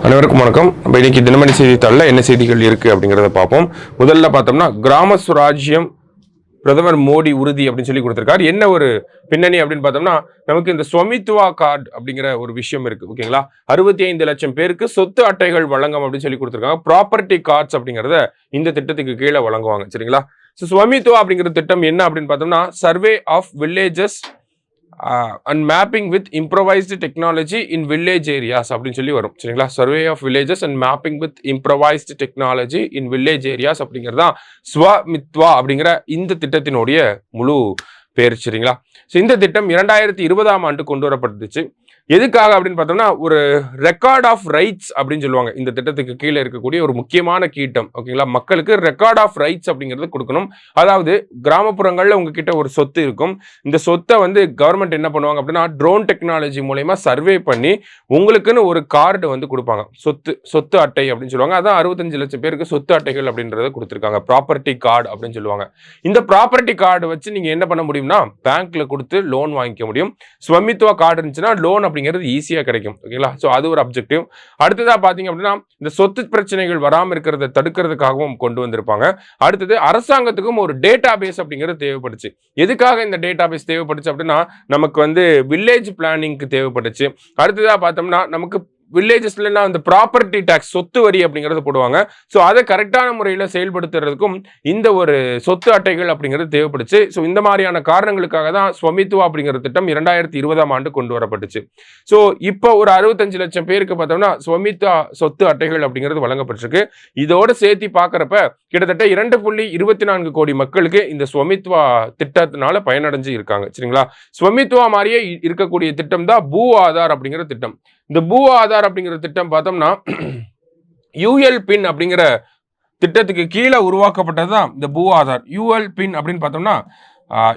அனைவருக்கும் வணக்கம். நம்ம இன்னைக்கு தினமணி செய்தித்தாளில் என்ன செய்திகள் இருக்கு அப்படிங்கிறத பார்ப்போம். முதல்ல பார்த்தோம்னா கிராம சுராஜ்யம் பிரதமர் மோடி உறுதி அப்படின்னு சொல்லி கொடுத்திருக்காரு. என்ன ஒரு பின்னணி அப்படின்னு பார்த்தோம்னா, நமக்கு இந்த ஸ்வமித்வா கார்டு அப்படிங்கிற ஒரு விஷயம் இருக்கு. ஓகேங்களா, 65 லட்சம் பேருக்கு சொத்து அட்டைகள் வழங்கும் அப்படின்னு சொல்லி கொடுத்திருக்காங்க. ப்ராப்பர்ட்டி கார்ட்ஸ் அப்படிங்கிறத இந்த திட்டத்துக்கு கீழே வழங்குவாங்க. சரிங்களா, ஸ்வமித்வா அப்படிங்கிற திட்டம் என்ன அப்படின்னு பார்த்தோம்னா, survey of villages and mapping with improvised technology in village areas அப்படின்னு சொல்லி வரும். சரிங்களா, survey of villages and mapping with improvised technology in village areas அப்படிங்கிறது தான் ஸ்வமித்வா அப்படிங்கிற இந்த திட்டத்தினுடைய முழு பேர். சரிங்களா, ஸோ இந்த திட்டம் 2020ஆம் ஆண்டு கொண்டு வரப்பட்டுச்சு. எதுக்காக அப்படின்னு பார்த்தோம்னா, ஒரு ரெக்கார்ட் ஆஃப் ரைட்ஸ் அப்படின்னு சொல்லுவாங்க. இந்த திட்டத்துக்கு கீழே இருக்கக்கூடிய ஒரு முக்கியமான கீட்டம். ஓகேங்களா, மக்களுக்கு ரெக்கார்ட் ஆஃப் ரைட்ஸ் அப்படிங்கிறது கொடுக்கணும். அதாவது கிராமப்புறங்களில் உங்ககிட்ட ஒரு சொத்து இருக்கும். இந்த சொத்தை வந்து கவர்மெண்ட் என்ன பண்ணுவாங்க அப்படின்னா, ட்ரோன் டெக்னாலஜி மூலயமா சர்வே பண்ணி உங்களுக்குன்னு ஒரு கார்டு வந்து கொடுப்பாங்க. சொத்து அட்டை அப்படின்னு சொல்லுவாங்க. அதான் 65 லட்சம் பேருக்கு சொத்து அட்டைகள் அப்படின்றத கொடுத்துருக்காங்க. ப்ராப்பர்ட்டி கார்டு அப்படின்னு சொல்லுவாங்க. இந்த ப்ராப்பர்ட்டி கார்டு வச்சு நீங்க என்ன பண்ண முடியும்னா, பேங்க்ல கொடுத்து லோன் வாங்கிக்க முடியும். ஸ்வமித்வா கார்டு இருந்துச்சுன்னா லோன் அப்படிங்கிறது ஈஸியா கிடைக்கும். ஓகேங்களா, சோ அது ஒரு அப்ஜெக்டிவ். அடுத்ததா பாத்தீங்க அப்படின்னா, இந்த சொத்து பிரச்சனைகள் வராம இருக்கிறத தடுக்கிறதுக்காகவும் கொண்டு வந்திருப்பாங்க. அடுத்தது அரசாங்கத்துக்கும் ஒரு டேட்டா பேஸ் அப்படிங்கிறது தேவைப்படுச்சு. எதுக்காக இந்த டேட்டா பேஸ் தேவைப்படுச்சு அப்படின்னா, நமக்கு வந்து வில்லேஜ் பிளானிங்க்கு தேவைப்பட்டுச்சு. அடுத்ததா பார்த்தோம்னா, நமக்கு வில்லேஜஸ்லாம் அந்த ப்ராப்பர்ட்டி டாக்ஸ் சொத்து வரி அப்படிங்கிறது போடுவாங்க. ஸோ அதை கரெக்டான முறையில் செயல்படுத்துறதுக்கும் இந்த ஒரு சொத்து அட்டைகள் அப்படிங்கிறது தேவைப்படுச்சு. ஸோ இந்த மாதிரியான காரணங்களுக்காக தான் ஸ்வமித்வா அப்படிங்கிற திட்டம் 2020ஆம் ஆண்டு கொண்டு வரப்பட்டுச்சு. ஸோ இப்போ ஒரு 65 லட்சம் பேருக்கு பார்த்தோம்னா ஸ்வமித்வா சொத்து அட்டைகள் அப்படிங்கிறது வழங்கப்பட்டிருக்கு. இதோட சேர்த்து பார்க்குறப்ப கிட்டத்தட்ட 2.24 கோடி மக்களுக்கு இந்த ஸ்வமித்வா திட்டத்தினால பயனடைஞ்சு இருக்காங்க. சரிங்களா, ஸ்வமித்வா மாதிரியே இருக்கக்கூடிய திட்டம் தான் பூ ஆதார் அப்படிங்கிற திட்டம். இந்த பூ ஆதார் அப்படிங்கிற திட்டம் பார்த்தோம்னா, யூஎல் பின் அப்படிங்கிற திட்டத்துக்கு கீழே உருவாக்கப்பட்டது தான் இந்த பூ ஆதார். யூஎல் பின் அப்படின்னு பார்த்தோம்னா,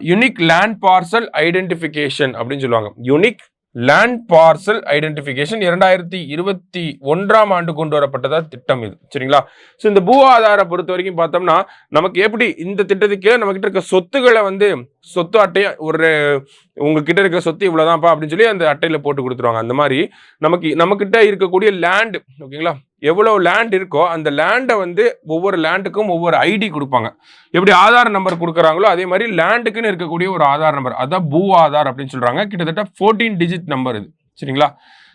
யூனிக் லேண்ட் பார்சல் ஐடென்டிஃபிகேஷன் அப்படின்னு சொல்லுவாங்க. யூனிக் லேண்ட் பார்சல் ஐடென்டிஃபிகேஷன் 2021ஆம் ஆண்டு கொண்டு வரப்பட்டதா திட்டம் இது. சரிங்களா, ஸோ இந்த பூ ஆதாரை பொறுத்த வரைக்கும் பார்த்தோம்னா, நமக்கு எப்படி இந்த திட்டத்துக்கு நம்ம கிட்ட இருக்க சொத்துக்களை வந்து சொத்து அட்டையை ஒரு உங்ககிட்ட இருக்கிற சொத்து இவ்வளவுதான்ப்பா அப்படின்னு சொல்லி அந்த அட்டையில போட்டு கொடுத்துருவாங்க. அந்த மாதிரி நம்மகிட்ட இருக்கக்கூடிய லேண்ட், ஓகேங்களா, எவ்வளவு லேண்ட் இருக்கோ அந்த லேண்டை வந்து ஒவ்வொரு லேண்டுக்கும் ஒவ்வொரு ஐடி கொடுப்பாங்க. எப்படி ஆதார் நம்பர் கொடுக்குறாங்களோ அதே மாதிரி லேண்டுக்குன்னு இருக்கக்கூடிய ஒரு ஆதார் நம்பர், அதான் பூ ஆதார் அப்படின்னு சொல்றாங்க. கிட்டத்தட்ட 14 டிஜிட் நம்பர் இது. சரிங்களா,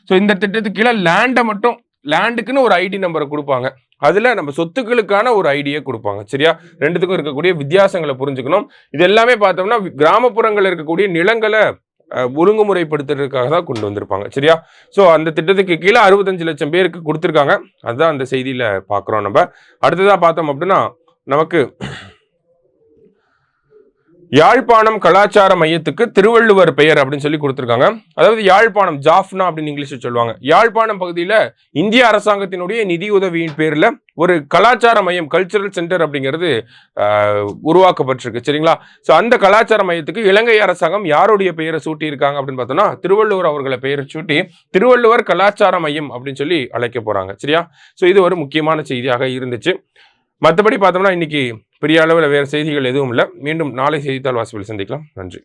ஸோ இந்த திட்டத்துக்கு கீழே லேண்டை மட்டும் லேண்டுக்குன்னு ஒரு ஐடி நம்பரை கொடுப்பாங்க. அதுல நம்ம சொத்துக்களுக்கான ஒரு ஐடியா கொடுப்பாங்க. சரியா, ரெண்டுத்துக்கும் இருக்கக்கூடிய வித்தியாசங்களை புரிஞ்சுக்கணும். இது எல்லாமே பார்த்தோம்னா கிராமப்புறங்களில் இருக்கக்கூடிய நிலங்களை ஒழுங்குமுறைப்படுத்துறதுக்காக தான் கொண்டு வந்திருப்பாங்க. சரியா, ஸோ அந்த திட்டத்துக்கு கீழே 65 லட்சம் பேருக்கு கொடுத்துருக்காங்க. அதுதான் அந்த செய்தியில பார்க்குறோம். நம்ம அடுத்ததா பார்த்தோம் அப்படின்னா, நமக்கு யாழ்ப்பாணம் கலாச்சார மையத்துக்கு திருவள்ளுவர் பெயர் அப்படின்னு சொல்லி கொடுத்துருக்காங்க. அதாவது யாழ்ப்பாணம், ஜாஃப்னா அப்படின்னு இங்கிலீஷில் சொல்லுவாங்க. யாழ்ப்பாணம் பகுதியில் இந்திய அரசாங்கத்தினுடைய நிதி உதவியின் பேரில் ஒரு கலாச்சார மையம், கல்ச்சுரல் சென்டர் அப்படிங்கிறது உருவாக்கப்பட்டிருக்கு. சரிங்களா, ஸோ அந்த கலாச்சார மையத்துக்கு இலங்கை அரசாங்கம் யாருடைய பெயரை சூட்டி இருக்காங்க அப்படின்னு பார்த்தோம்னா, திருவள்ளுவர் அவர்களை பெயரை சூட்டி திருவள்ளுவர் கலாச்சார மையம் அப்படின்னு சொல்லி அழைக்க போறாங்க. சரியா, ஸோ இது ஒரு முக்கியமான செய்தியாக இருந்துச்சு. மற்றபடி பார்த்தோம்னா இன்னைக்கு பெரிய அளவில் வேறு செய்திகள் எதுவும் இல்லை. மீண்டும் நாளை செய்தித்தாள் வாசிப்பில் சந்திக்கலாம். நன்றி.